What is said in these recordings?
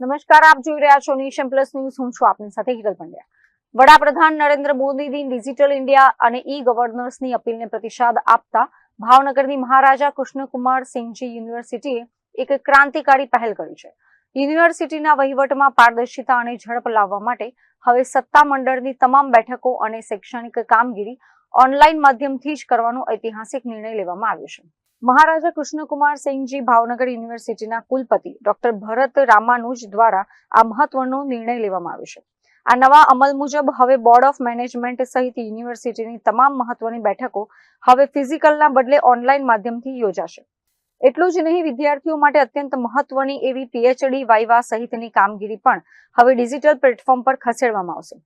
નમસ્કાર, આપ જોઈ રહ્યા છો નેશન પ્લસ ન્યૂઝ. હું છું આપની સાથે હિરલ પંડ્યા. વડાપ્રધાન નરેન્દ્ર મોદીની ડિજિટલ ઇન્ડિયા અને ઈ ગવર્નન્સની અપીલને પ્રતિસાદ આપતા ભાવનગરની મહારાજા કૃષ્ણકુમાર સિંહજી યુનિવર્સિટીએ એક ક્રાંતિકારી પહેલ કરી છે. યુનિવર્સિટીના વહીવટમાં પારદર્શિતા અને ઝડપ લાવવા માટે હવે સત્તામંડળની તમામ બેઠકો અને શૈક્ષણિક કામગીરી ઓનલાઈન માધ્યમથી જ કરવાનો ઐતિહાસિક નિર્ણય લેવામાં આવ્યો છે. મહારાજા કૃષ્ણકુમાર સિંહજી ભાવનગર યુનિવર્સિટીના કુલપતિ ડોક્ટર ભરત રામાનુજ દ્વારા આ મહત્વનો નિર્ણય લેવામાં આવ્યો છે. આ નવા અમલ મુજબ હવે બોર્ડ ઓફ મેનેજમેન્ટ સહિત યુનિવર્સિટીની તમામ મહત્વની બેઠકો હવે ફિઝિકલના બદલે ઓનલાઈન માધ્યમથી યોજાશે. એટલું જ નહીં, વિદ્યાર્થીઓ માટે અત્યંત મહત્વની એવી પીએચડી વાઇવા સહિતની કામગીરી પણ હવે ડિજિટલ પ્લેટફોર્મ પર ખસેડવામાં આવશે.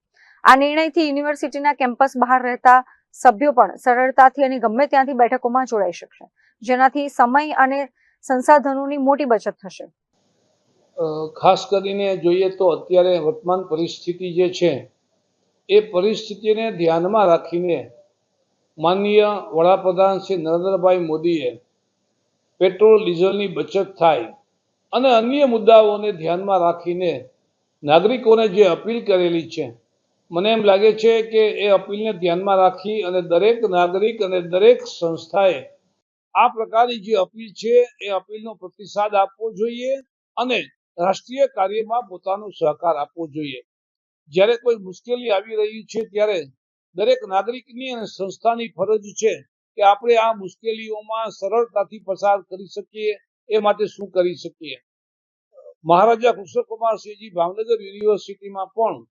આ નિર્ણયથી યુનિવર્સિટીના કેમ્પસ બહાર રહેતા સભ્યો પણ સરળતાથી અને ગમે ત્યાંથી બેઠકોમાં જોડાઈ શકશે, જેનાથી સમય અને સંસાધનોની મોટી બચત થશે. ખાસ કરીને જોઈએ તો અત્યારે વર્તમાન પરિસ્થિતિ જે છે એ પરિસ્થિતિને ધ્યાનમાં રાખીને માનનીય વડાપ્રધાન શ્રી નરેન્દ્રભાઈ મોદીએ પેટ્રોલ ડીઝલની બચત થાય અને અન્ય મુદ્દાઓને ધ્યાનમાં રાખીને નાગરિકોને જે અપીલ કરેલી છે, મને એમ લાગે છે કે એ અપીલને ધ્યાનમાં રાખી અને દરેક નાગરિક અને દરેક સંસ્થાએ આ પ્રકારની જે અપીલ છે એ અપીલનો પ્રતિસાદ આપવો જોઈએ અને રાષ્ટ્રીય કાર્યમાં પોતાનો સહકાર આપવો જોઈએ. જ્યારે કોઈ મુશ્કેલી આવી રહી છે ત્યારે દરેક નાગરિકની અને સંસ્થાની ફરજ છે કે આપણે આ મુશ્કેલીઓમાં સરળતાથી પસાર કરી શકીએ એ માટે શું કરી શકીએ. મહારાજા કૃષ્ણકુમાર સિંહજી ભાવનગર યુનિવર્સિટીમાં પણ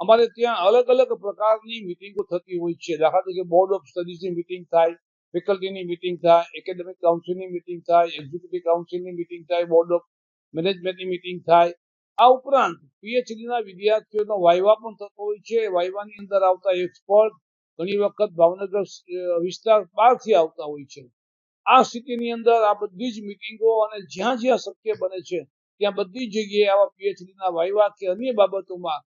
અમારે ત્યાં અલગ અલગ પ્રકારની મિટિંગો થતી હોય છે. દાખલા તરીકે બોર્ડ ઓફ સ્ટડીઝની મિટિંગ થાય, ફેકલ્ટીની મિટિંગ થાય, એકેડેમિક કાઉન્સિલની મિટિંગ થાય, એક્ઝિક્યુટિવ કાઉન્સિલની મિટિંગ થાય, બોર્ડ ઓફ મેનેજમેન્ટની મિટિંગ થાય. આ ઉપરાંત પીએચડીના વિદ્યાર્થીઓનો વાઇવા પણ થતો હોય છે. વાઇવાની અંદર આવતા એક્સપર્ટ ઘણી વખત ભાવનગર વિસ્તાર બહારથી આવતા હોય છે. આ સ્થિતિની અંદર આ બધી જ મિટિંગો અને જ્યાં જ્યાં શક્ય બને છે ત્યાં બધી જગ્યાએ આવા પીએચડીના વાઇવા કે અન્ય બાબતોમાં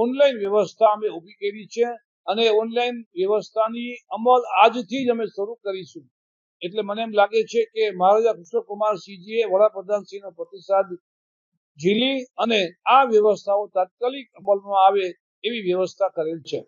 ઓનલાઈન વ્યવસ્થા અમે ઊભી કરી છે અને ઓનલાઈન વ્યવસ્થાની અમલ આજથી જ અમે શરૂ કરીશું. એટલે મને એમ લાગે છે કે મહારાજા કૃષ્ણકુમાર સિંહજીએ વડાપ્રધાનશ્રીનો પ્રતિસાદ ઝીલી અને આ વ્યવસ્થાઓ તાત્કાલિક અમલમાં આવે એવી વ્યવસ્થા કરેલ છે.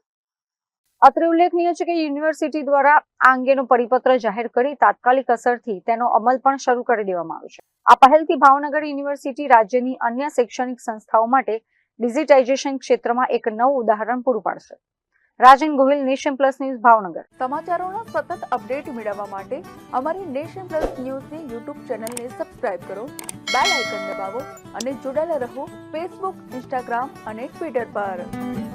અત્રે ઉલ્લેખનીય છે કે યુનિવર્સિટી દ્વારા આ અંગેનો પરિપત્ર જાહેર કરી તાત્કાલિક અસરથી તેનો અમલ પણ શરૂ કરી દેવામાં આવ્યો છે. આ પહેલથી ભાવનગર યુનિવર્સિટી રાજ્યની અન્ય શૈક્ષણિક સંસ્થાઓ માટે ડિજિટાઇઝેશન ક્ષેત્રમાં એક નવું ઉદાહરણ પૂરું પાડશે. Rajan Gohil, nation plus news, Bhavnagar. સમાચારોના સતત અપડેટ મેળવવા માટે અમારી નેશન પ્લસ ન્યૂઝની યુટ્યુબ ચેનલને સબસ્ક્રાઇબ કરો, બેલ આઇકન દબાવો અને જોડાયેલા રહો ફેસબુક, ઇન્સ્ટાગ્રામ અને ટ્વિટર પર.